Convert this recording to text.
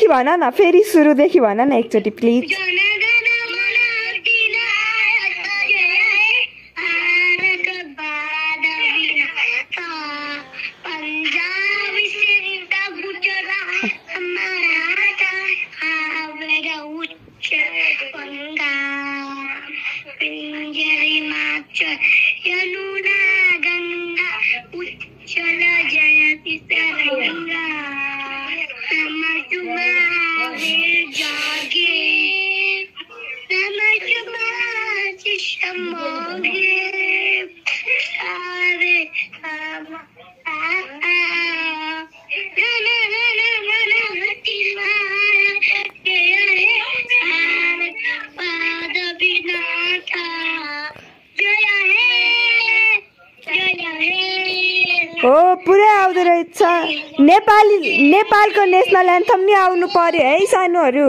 भन न, फेरि सुरुदेखि भन न एकचोटि प्लिज। हो पुरै आउँदो रहेछ। नेपालको नेसनल एन्थम नि आउनु पर्यो है सानोहरू।